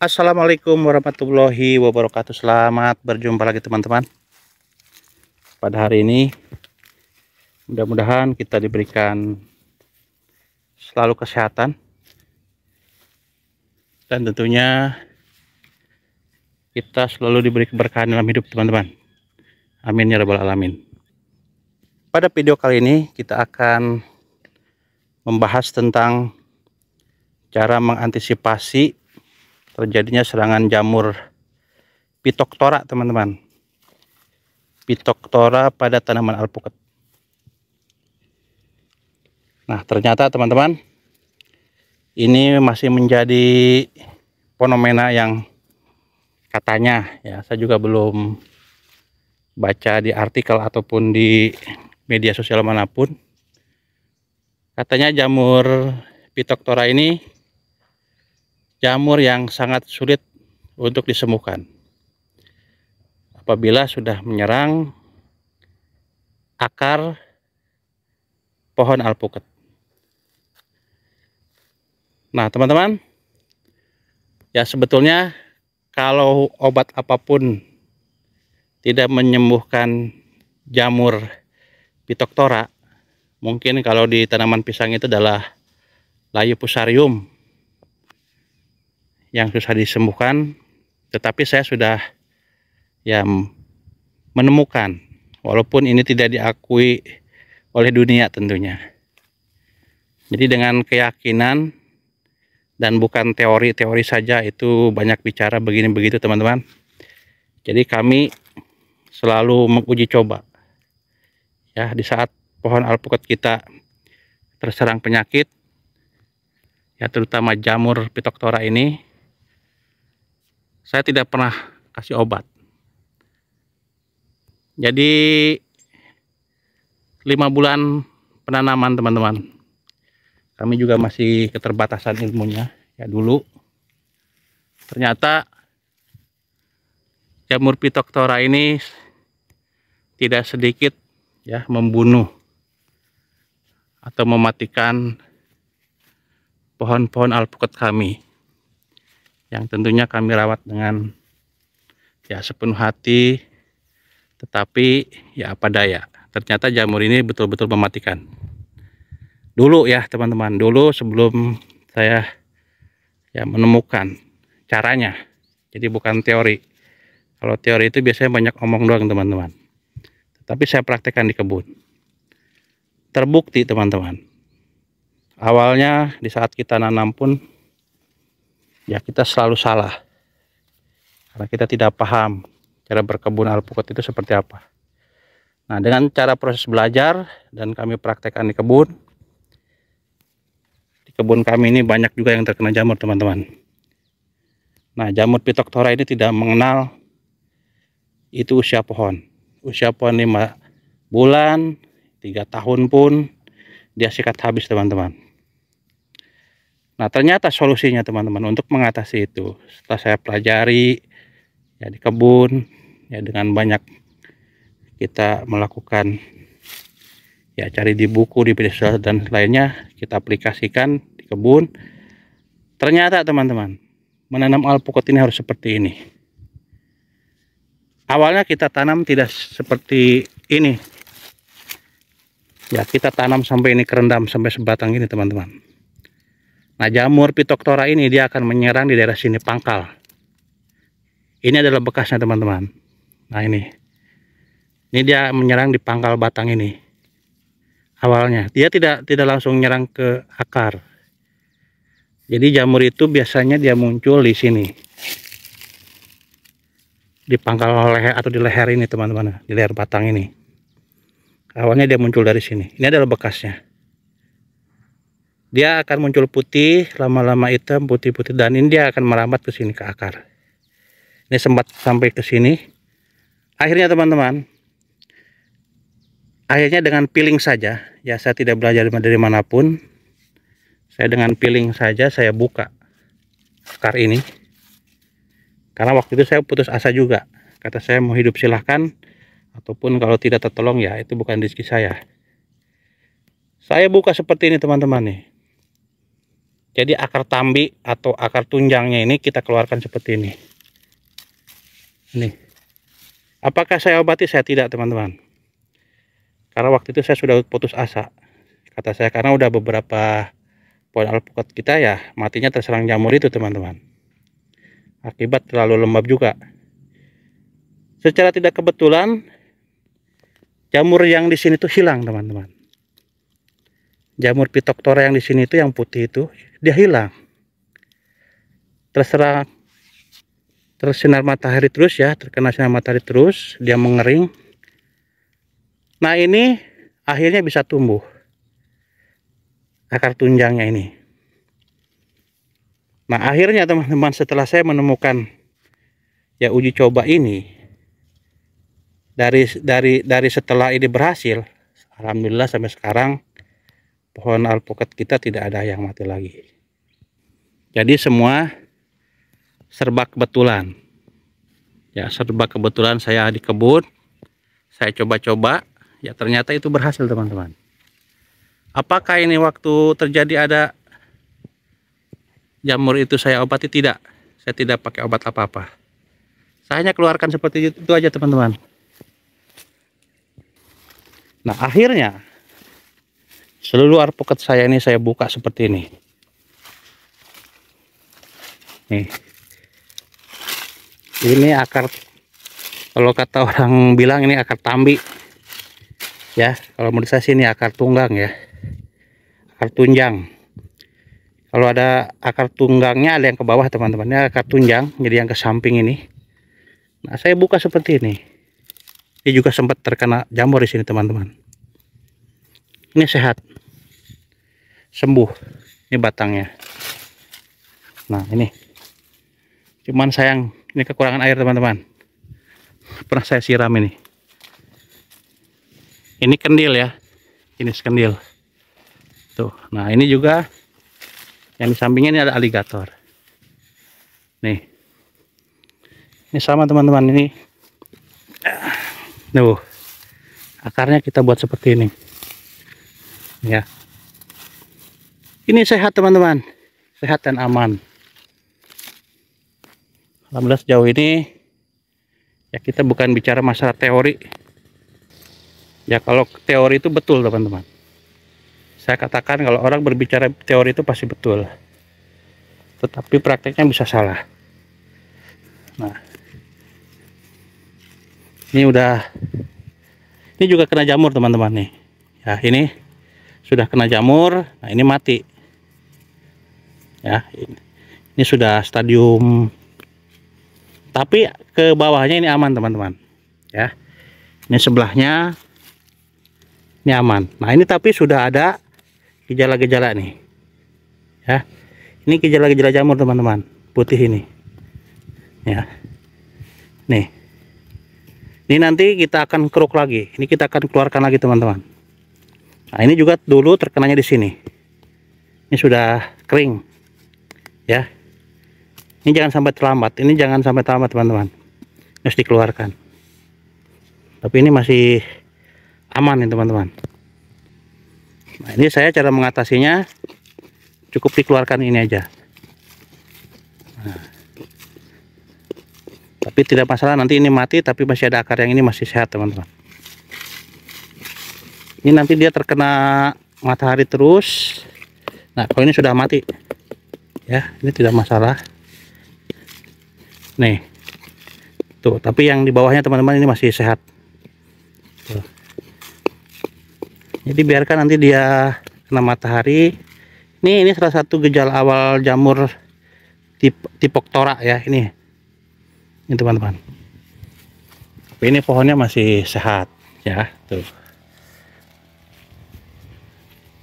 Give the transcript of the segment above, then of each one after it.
Assalamualaikum warahmatullahi wabarakatuh. Selamat berjumpa lagi teman-teman. Pada hari ini mudah-mudahan kita diberikan selalu kesehatan dan tentunya kita selalu diberi keberkahan dalam hidup teman-teman. Amin ya rabbal alamin. Pada video kali ini kita akan membahas tentang cara mengantisipasi terjadinya serangan jamur Phytophthora teman-teman. Phytophthora pada tanaman alpukat. Nah, ternyata teman-teman, ini masih menjadi fenomena yang katanya, ya saya juga belum baca di artikel ataupun di media sosial manapun, katanya jamur Phytophthora ini jamur yang sangat sulit untuk disembuhkan apabila sudah menyerang akar pohon alpukat. Nah teman-teman, ya sebetulnya kalau obat apapun tidak menyembuhkan jamur Phytophthora, mungkin kalau di tanaman pisang itu adalah layu fusarium yang susah disembuhkan, tetapi saya sudah menemukan, walaupun ini tidak diakui oleh dunia tentunya. Jadi dengan keyakinan dan bukan teori-teori saja, itu banyak bicara begini begitu teman-teman. Jadi kami selalu menguji coba ya, di saat pohon alpukat kita terserang penyakit ya, terutama jamur Phytophthora ini, saya tidak pernah kasih obat. Jadi 5 bulan penanaman teman-teman, kami juga masih keterbatasan ilmunya ya dulu. Ternyata jamur Phytophthora ini tidak sedikit ya membunuh atau mematikan pohon-pohon alpukat kami, yang tentunya kami rawat dengan ya sepenuh hati, tetapi ya apa daya, ternyata jamur ini betul-betul mematikan. Dulu ya teman-teman, dulu sebelum saya ya menemukan caranya, jadi bukan teori. Kalau teori itu biasanya banyak omong doang teman-teman, tapi saya praktekkan di kebun. Terbukti teman-teman, awalnya di saat kita nanam pun ya kita selalu salah, karena kita tidak paham cara berkebun alpukat itu seperti apa. Nah, dengan cara proses belajar dan kami praktekkan di kebun kami ini banyak juga yang terkena jamur teman-teman. Nah, jamur Phytophthora ini tidak mengenal itu usia pohon. Usia pohon 5 bulan, 3 tahun pun dia sikat habis teman-teman. Nah, ternyata solusinya teman-teman untuk mengatasi itu, setelah saya pelajari ya di kebun ya, dengan banyak kita melakukan ya, cari di buku, di media sosial dan lainnya, kita aplikasikan di kebun. Ternyata teman-teman, menanam alpukat ini harus seperti ini. Awalnya kita tanam tidak seperti ini ya, kita tanam sampai ini kerendam sampai sebatang ini teman-teman. Nah, jamur Phytophthora ini dia akan menyerang di daerah sini, pangkal. Ini adalah bekasnya teman-teman. Nah, ini dia menyerang di pangkal batang ini. Awalnya dia tidak langsung menyerang ke akar. Jadi jamur itu biasanya dia muncul di sini, di pangkal leher atau di leher ini teman-teman, di leher batang ini. Awalnya dia muncul dari sini. Ini adalah bekasnya. Dia akan muncul putih, lama-lama hitam, putih-putih, dan ini dia akan merambat ke sini ke akar. Ini sempat sampai ke sini. Akhirnya teman-teman, akhirnya dengan peeling saja, ya saya tidak belajar dari manapun. Saya dengan peeling saja saya buka akar ini. Karena waktu itu saya putus asa juga. Kata saya mau hidup silahkan, ataupun kalau tidak tertolong ya itu bukan rezeki saya. Saya buka seperti ini teman-teman nih. Jadi akar tambi atau akar tunjangnya ini kita keluarkan seperti ini. Ini. Apakah saya obati? Saya tidak, teman-teman. Karena waktu itu saya sudah putus asa. Kata saya, karena udah beberapa pohon alpukat kita ya matinya terserang jamur itu, teman-teman. Akibat terlalu lembab juga. Secara tidak kebetulan jamur yang di sini tuh hilang, teman-teman. Jamur Phytophthora yang di sini itu yang putih itu dia hilang. Tersinar matahari terus ya, terkena sinar matahari terus, dia mengering. Nah, ini akhirnya bisa tumbuh akar tunjangnya ini. Nah, akhirnya teman-teman, setelah saya menemukan ya uji coba ini, dari setelah ini berhasil, alhamdulillah sampai sekarang pohon alpukat kita tidak ada yang mati lagi. Jadi semua serba kebetulan. Ya, serba kebetulan saya di kebun, saya coba-coba, ya ternyata itu berhasil, teman-teman. Apakah ini waktu terjadi ada jamur itu saya obati? Tidak. Saya tidak pakai obat apa-apa. Saya hanya keluarkan seperti itu aja, teman-teman. Nah, akhirnya seluruh alpukat saya ini saya buka seperti ini. Nih. Ini akar, kalau kata orang bilang ini akar tambi. Ya, kalau menurut saya sih ini akar tunggang ya. Akar tunjang. Kalau ada akar tunggangnya ada yang ke bawah, teman-teman. Ini akar tunjang, jadi yang ke samping ini. Nah, saya buka seperti ini. Dia juga sempat terkena jamur di sini, teman-teman. Ini sehat. Sembuh. Ini batangnya. Nah, ini. Cuman sayang ini kekurangan air, teman-teman. Pernah saya siram ini. Ini kendil ya. Ini kendil. Tuh. Nah, ini juga yang di sampingnya ini ada aligator. Nih. Ini sama, teman-teman, ini. Tuh. Akarnya kita buat seperti ini. Ya. Ini sehat, teman-teman. Sehat dan aman. Alhamdulillah sejauh ini ya kita bukan bicara masalah teori. Ya kalau teori itu betul, teman-teman. Saya katakan kalau orang berbicara teori itu pasti betul. Tetapi prakteknya bisa salah. Nah. Ini juga kena jamur, teman-teman nih. Ya, ini sudah kena jamur. Nah, ini mati. Ya, ini sudah stadium. Tapi ke bawahnya ini aman, teman-teman. Ya. Ini sebelahnya ini aman. Nah, ini tapi sudah ada gejala-gejala nih. Ya. Ini gejala-gejala jamur, teman-teman. Putih ini. Ya. Nih. Ini nanti kita akan keruk lagi. Ini kita akan keluarkan lagi, teman-teman. Nah, ini juga dulu terkenanya di sini. Ini sudah kering. Ya. Ini jangan sampai terlambat. Ini jangan sampai terlambat, teman-teman. Harus dikeluarkan. Tapi ini masih aman nih, teman-teman. Nah, ini saya cara mengatasinya cukup dikeluarkan ini aja. Nah. Tapi tidak masalah, nanti ini mati tapi masih ada akar yang ini masih sehat, teman-teman. Ini nanti dia terkena matahari terus. Nah, kalau ini sudah mati. Ya, ini tidak masalah. Nih. Tuh, tapi yang di bawahnya, teman-teman, ini masih sehat. Tuh. Jadi biarkan nanti dia kena matahari. Ini salah satu gejala awal jamur Phytophthora ya, ini. Ini, teman-teman. Tapi ini pohonnya masih sehat ya, tuh.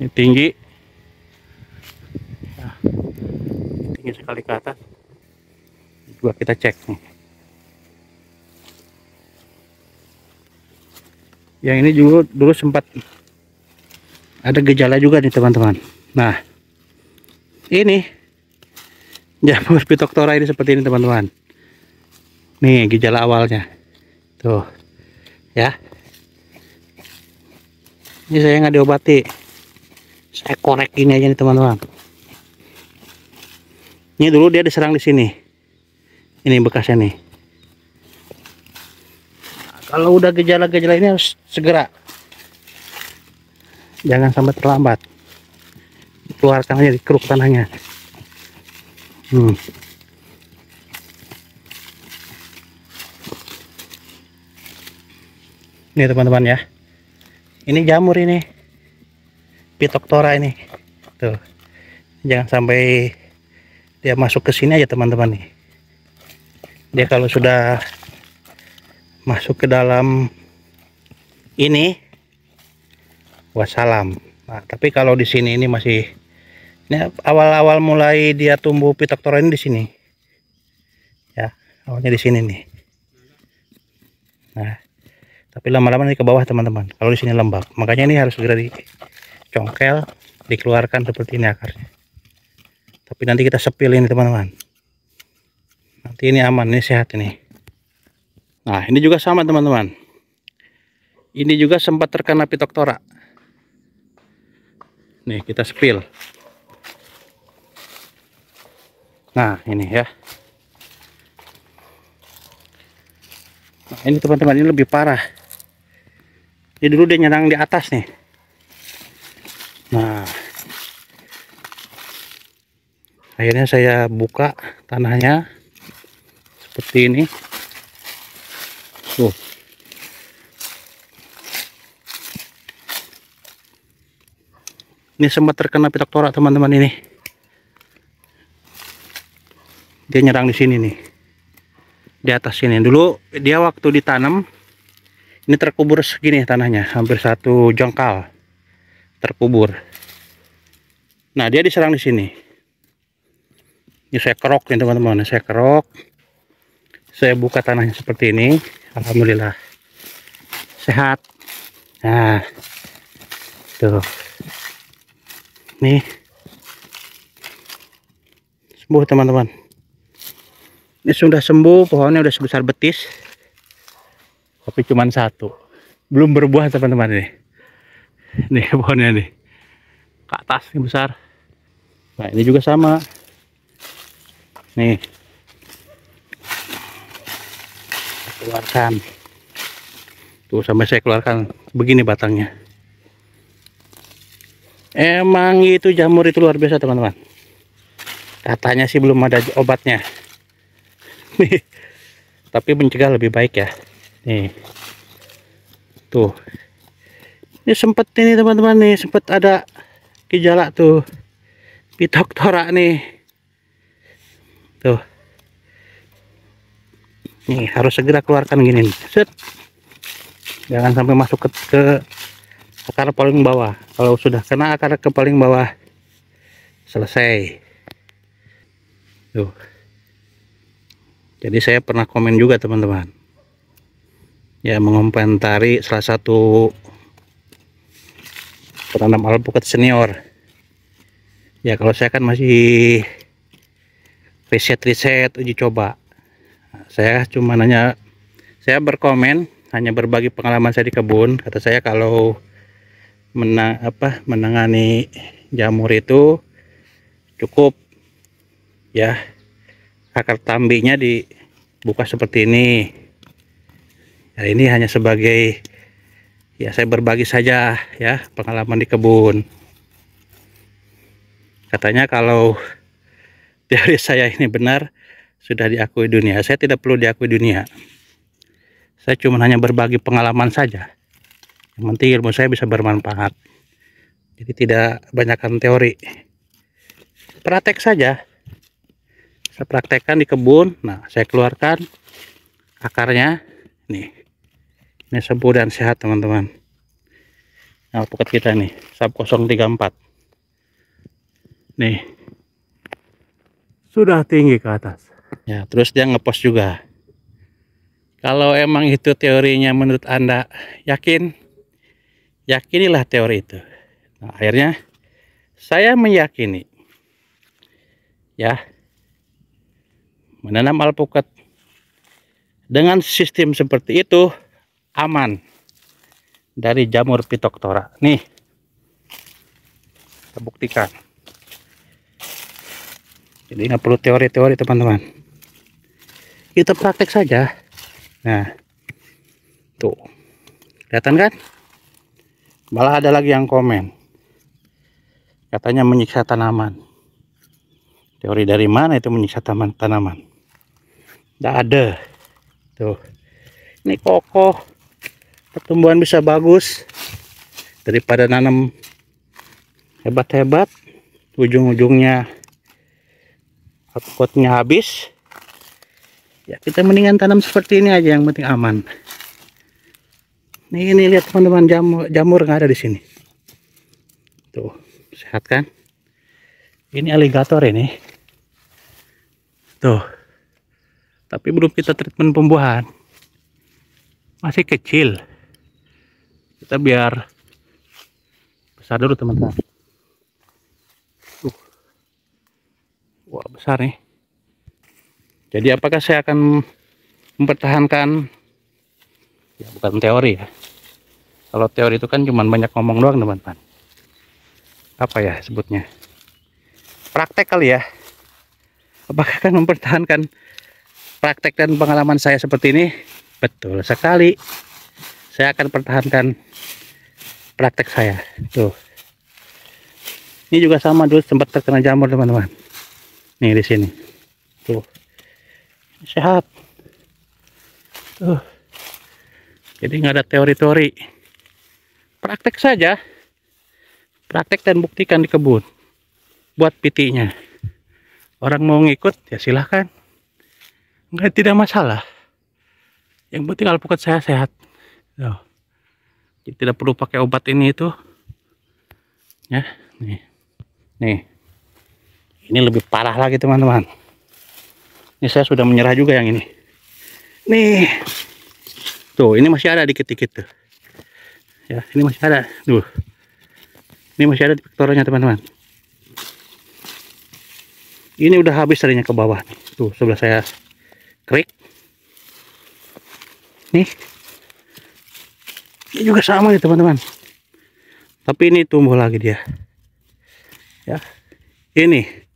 Ini tinggi. Nah, tinggi sekali ke atas. Coba kita cek nih. Yang ini juga dulu sempat ada gejala juga nih, teman-teman. Nah, ini jamur Phytophthora ini seperti ini, teman-teman. Nih gejala awalnya. Tuh. Ya. Ini saya nggak diobati. Saya korek ini aja nih, teman-teman. Ini dulu dia diserang di sini. Ini bekasnya nih. Nah, kalau udah gejala-gejala ini harus segera. Jangan sampai terlambat. Keluarkan aja, dikeruk tanahnya. Ini teman-teman ya. Ini jamur ini. Phytophthora ini. Tuh. Jangan sampai dia masuk ke sini aja teman-teman nih. Dia kalau sudah masuk ke dalam ini, wassalam. Nah, tapi kalau di sini ini masih, ini awal-awal mulai dia tumbuh Phytophthora ini di sini. Ya, awalnya di sini nih. Nah, tapi lama-lama ini ke bawah teman-teman. Kalau di sini lembab, makanya ini harus segera dicongkel, dikeluarkan seperti ini akarnya. Tapi nanti kita sepil ini teman-teman. Nanti ini aman, ini sehat ini. Nah, ini juga sama teman-teman. Ini juga sempat terkena Phytophthora. Nih, kita sepil. Nah, ini ya. Nah, ini teman-teman, ini lebih parah. Ini dulu dia nyerang di atas nih. Nah, akhirnya saya buka tanahnya seperti ini. Tuh. Ini sempat terkena Phytophthora teman-teman ini. Dia nyerang di sini nih. Di atas sini. Dulu dia waktu ditanam ini terkubur segini tanahnya, hampir 1 jengkal terkubur. Nah, dia diserang di sini. Ini saya kerok nih teman-teman, saya kerok. Saya buka tanahnya seperti ini. Alhamdulillah sehat. Nah, tuh. Nih. Sembuh teman-teman. Ini sudah sembuh, pohonnya udah sebesar betis. Tapi cuma 1. Belum berbuah teman-teman ini. Nih pohonnya nih. Ke atas ini besar. Nah, ini juga sama. Nih. Keluarkan. Tuh, sampai saya keluarkan begini batangnya. Emang itu jamur itu luar biasa teman-teman. Katanya sih belum ada obatnya. Nih. Tapi mencegah lebih baik ya. Nih. Tuh. Ini sempat ini teman-teman nih, sempat ada gejala tuh. Phytophthora nih. Tuh. Nih, harus segera keluarkan gini nih. Set. Jangan sampai masuk ke akar paling bawah. Kalau sudah kena akar ke paling bawah, selesai. Tuh. Jadi saya pernah komen juga teman-teman. Ya, mengomentari salah satu penanam alpukat senior. Ya, kalau saya kan masih riset uji coba. Nah, saya cuma saya berkomen, hanya berbagi pengalaman saya di kebun. Kata saya kalau menangani jamur itu cukup ya, akar tambinya dibuka seperti ini. Ya, ini hanya sebagai ya, saya berbagi saja ya pengalaman di kebun. Katanya kalau teori saya ini benar, sudah diakui dunia. Saya tidak perlu diakui dunia. Saya cuma hanya berbagi pengalaman saja. Yang penting ilmu saya bisa bermanfaat. Jadi tidak banyakkan teori. Praktek saja. Saya praktekkan di kebun. Nah, saya keluarkan akarnya. Nih. Ini sembuh dan sehat teman-teman. Nah, alpukat kita nih, SAP 034. Nih. Sudah tinggi ke atas. Ya, terus dia ngepost juga. Kalau emang itu teorinya menurut Anda yakin, yakinilah teori itu. Nah, akhirnya saya meyakini ya, menanam alpukat dengan sistem seperti itu aman dari jamur Phytophthora. Nih, kita buktikan. Jadi nggak perlu teori-teori teman-teman, kita praktek saja. Nah tuh, kelihatan kan? Malah ada lagi yang komen katanya menyiksa tanaman. Teori dari mana itu menyiksa tanaman? Tidak ada. Tuh, ini kokoh, pertumbuhan bisa bagus. Daripada nanam hebat-hebat, ujung-ujungnya outputnya habis, ya kita mendingan tanam seperti ini aja, yang penting aman. Ini lihat teman-teman, jamur nggak ada di sini. Tuh, sehat kan? Ini aligator ini. Tuh, tapi belum kita treatment pembuahan, masih kecil. Kita biar besar dulu teman-teman. Wah, besar nih. Jadi apakah saya akan mempertahankan? Ya, bukan teori ya. Kalau teori itu kan cuma banyak ngomong doang teman-teman. Apa ya sebutnya? Praktek kali ya. Apakah akan mempertahankan praktek dan pengalaman saya seperti ini? Betul sekali. Saya akan pertahankan praktek saya. Tuh. Ini juga sama, dulu sempat terkena jamur teman-teman. Nih di sini. Tuh. Sehat. Tuh. Jadi nggak ada teori-teori. Praktek saja. Praktek dan buktikan di kebun. Buat PT-nya. Orang mau ngikut ya silahkan. Nggak, tidak masalah. Yang penting alpukat saya sehat. Tuh. Jadi tidak perlu pakai obat ini itu. Ya, nih. Nih. Ini lebih parah lagi teman-teman. Ini saya sudah menyerah juga yang ini. Nih. Tuh, ini masih ada dikit-dikit tuh. Ya, ini masih ada. Tuh. Ini masih ada di pektorannya teman-teman. Ini udah habis tadinya ke bawah nih. Tuh, sebelah saya krik. Nih. Ini juga sama nih teman-teman. Tapi ini tumbuh lagi dia. Ya. Ini.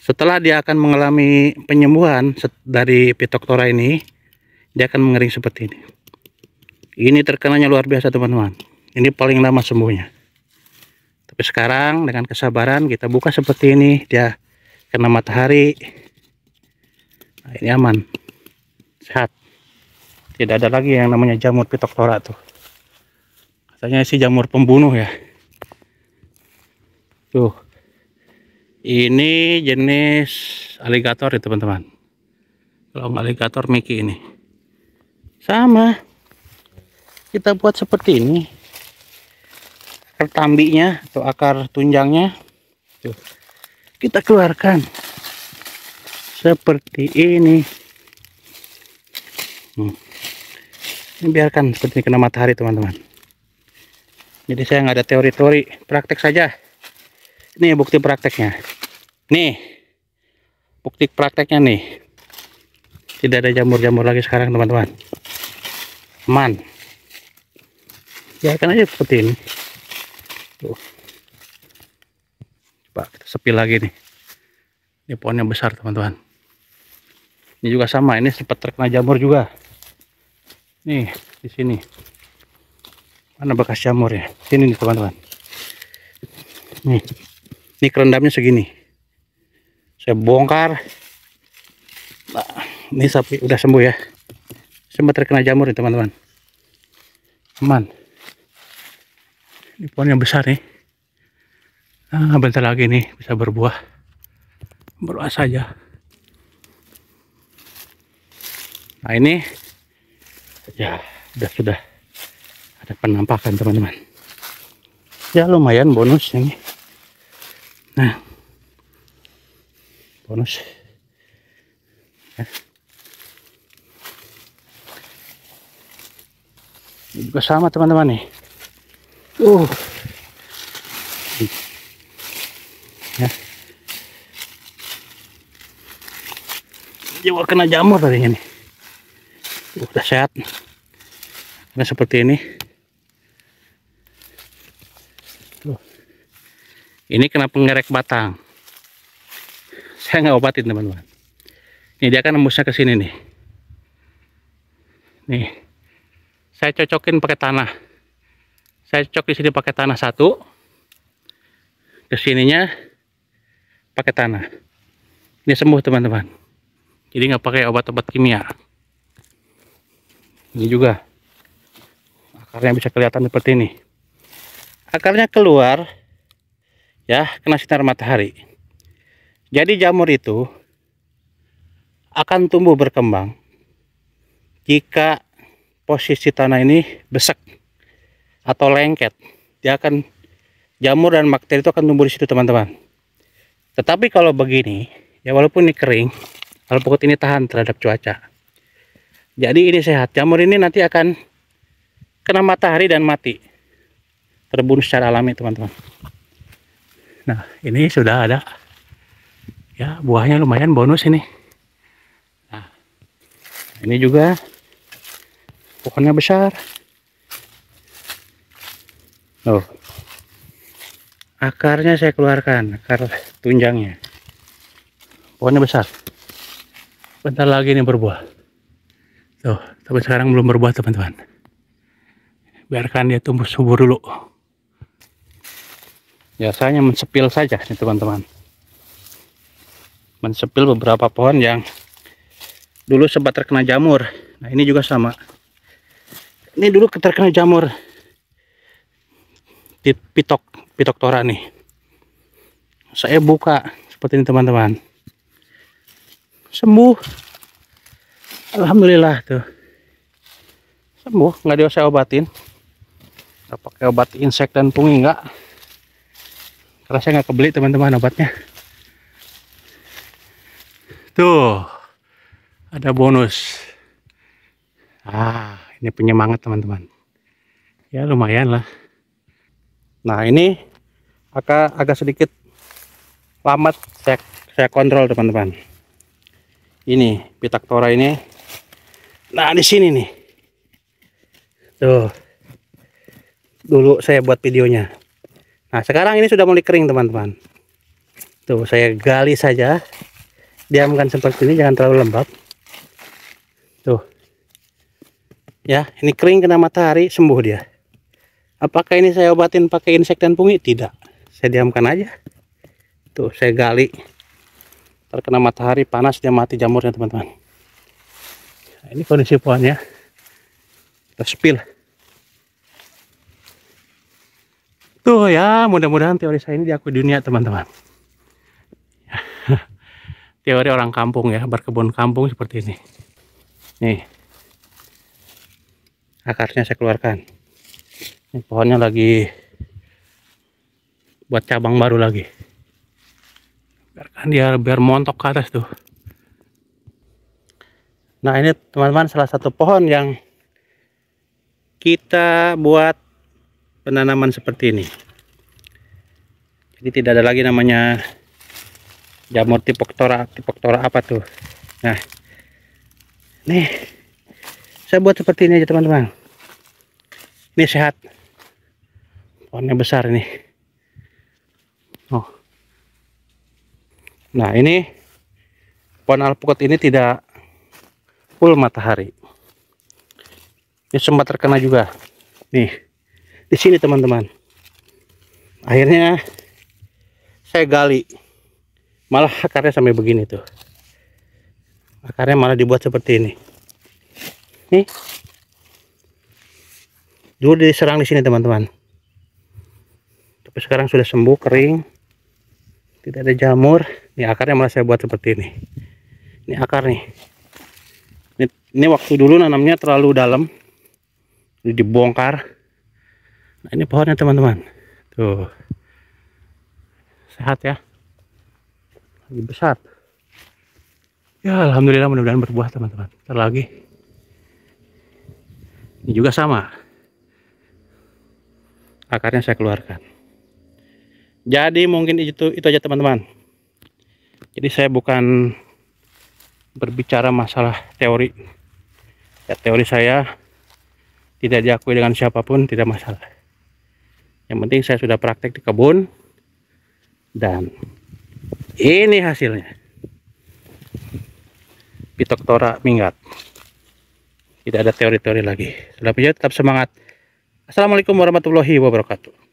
Setelah dia akan mengalami penyembuhan dari Phytophthora ini, dia akan mengering seperti ini. Ini terkenanya luar biasa teman-teman. Ini paling lama sembuhnya. Tapi sekarang dengan kesabaran kita buka seperti ini, dia kena matahari. Nah, ini aman. Sehat. Tidak ada lagi yang namanya jamur Phytophthora tuh. Katanya sih jamur pembunuh ya. Tuh. Ini jenis aligator ya teman-teman. Kalau nggak aligator Mickey ini. Sama, kita buat seperti ini. Akar tambinya atau akar tunjangnya tuh, kita keluarkan seperti ini. Ini biarkan seperti kena matahari teman-teman. Jadi saya nggak ada teori-teori, praktek saja. Ini bukti prakteknya. Nih, bukti prakteknya nih. Tidak ada jamur-jamur lagi sekarang teman-teman. Aman. Biarkan aja seperti ini. Tuh. Coba kita sepi lagi nih. Ini pohonnya besar teman-teman. Ini juga sama, ini sempat terkena jamur juga. Nih, di sini. Mana bekas jamur ya? Sini nih teman-teman. Nih. Ini kerendamnya segini. Saya bongkar. Nah, ini sapi udah sembuh ya. Sempat terkena jamur nih teman-teman. Aman. Ini pohonnya besar nih. Nah, bentar lagi nih bisa berbuah. Berbuah saja. Nah ini ya sudah ada penampakan teman-teman. Ya lumayan bonus ini. Nah, bonus. Ya. Ini juga sama teman-teman nih. Ya. Juga kena jamur tadi ini. Udah sehat. Nah, seperti ini. Tuh. Ini kena penggerek batang. saya nggak obatin teman-teman. Ini dia kan nembusnya ke sini nih. Nih, saya cocokin pakai tanah. Saya cocok di sini pakai tanah satu, kesininya pakai tanah. Ini sembuh teman-teman. Jadi nggak pakai obat-obat kimia. Ini juga akarnya bisa kelihatan seperti ini. Akarnya keluar, ya, kena sinar matahari. Jadi jamur itu akan tumbuh berkembang jika posisi tanah ini besek atau lengket. Dia akan, jamur dan bakteri itu akan tumbuh di situ teman-teman. Tetapi kalau begini, ya walaupun ini kering, alpukat ini tahan terhadap cuaca. Jadi ini sehat. Jamur ini nanti akan kena matahari dan mati, terbunuh secara alami teman-teman. Nah, ini sudah ada, ya, buahnya lumayan bonus ini. Nah, ini juga pohonnya besar. Oh, akarnya saya keluarkan, akar tunjangnya. Pohonnya besar. Bentar lagi ini berbuah. Tuh, tapi sekarang belum berbuah teman-teman. Biarkan dia tumbuh subur dulu. Biasanya mensepil saja nih teman-teman. Mensepil beberapa pohon yang dulu sempat terkena jamur. Nah, ini juga sama. Ini dulu terkena jamur di Phytophthora nih. Saya buka seperti ini teman-teman. Sembuh. Alhamdulillah tuh. Sembuh, nggak dia saya obatin. Nggak pakai obat insek dan fungi, enggak. Karena saya nggak kebeli teman-teman obatnya. Tuh, ada bonus. Ah, ini penyemangat teman-teman. Ya lumayan lah. Nah, ini agak sedikit lambat saya kontrol teman-teman. Ini Phytophthora ini. Nah, di sini nih. Tuh. Dulu saya buat videonya. Nah, sekarang ini sudah mulai kering teman-teman. Tuh, saya gali saja. Diamkan seperti ini, jangan terlalu lembab. Tuh. Ya, ini kering kena matahari, sembuh dia. Apakah ini saya obatin pakai insek dan fungi? Tidak. Saya diamkan aja. Tuh, saya gali. Terkena matahari panas dia mati jamurnya teman-teman. Nah, ini kondisi pohonnya. Kita spill. Tuh ya, mudah-mudahan teori saya ini diakui dunia teman-teman. Teori orang kampung ya, berkebun kampung seperti ini. Nih, akarnya saya keluarkan. Ini pohonnya lagi buat cabang baru lagi. Biarkan dia biar montok ke atas tuh. Nah, ini teman-teman salah satu pohon yang kita buat penanaman seperti ini. Jadi tidak ada lagi namanya jamur Phytophthora apa tuh. Nah, nih saya buat seperti ini aja teman-teman. Ini sehat. Pohonnya besar ini. Oh. Nah, ini pohon alpukat ini tidak full matahari. Ini sempat terkena juga. Nih, di sini teman-teman. Akhirnya saya gali. Malah akarnya sampai begini tuh. Akarnya malah dibuat seperti ini. Nih. Dulu diserang di sini teman-teman. Tapi sekarang sudah sembuh, kering. Tidak ada jamur. Ini akarnya malah saya buat seperti ini. Ini akar nih. Ini waktu dulu nanamnya terlalu dalam. Ini dibongkar. Nah, ini pohonnya teman-teman. Tuh. Sehat ya. Lagi besar. Ya alhamdulillah, mudah-mudahan berbuah teman-teman. Ntar lagi. Ini juga sama. Akarnya saya keluarkan. Jadi mungkin itu aja teman-teman. Jadi saya bukan berbicara masalah teori. Ya, teori saya tidak diakui dengan siapapun, tidak masalah. Yang penting saya sudah praktek di kebun dan ini hasilnya. Phytophthora minggat. Tidak ada teori-teori lagi. Selanjutnya tetap semangat. Assalamualaikum warahmatullahi wabarakatuh.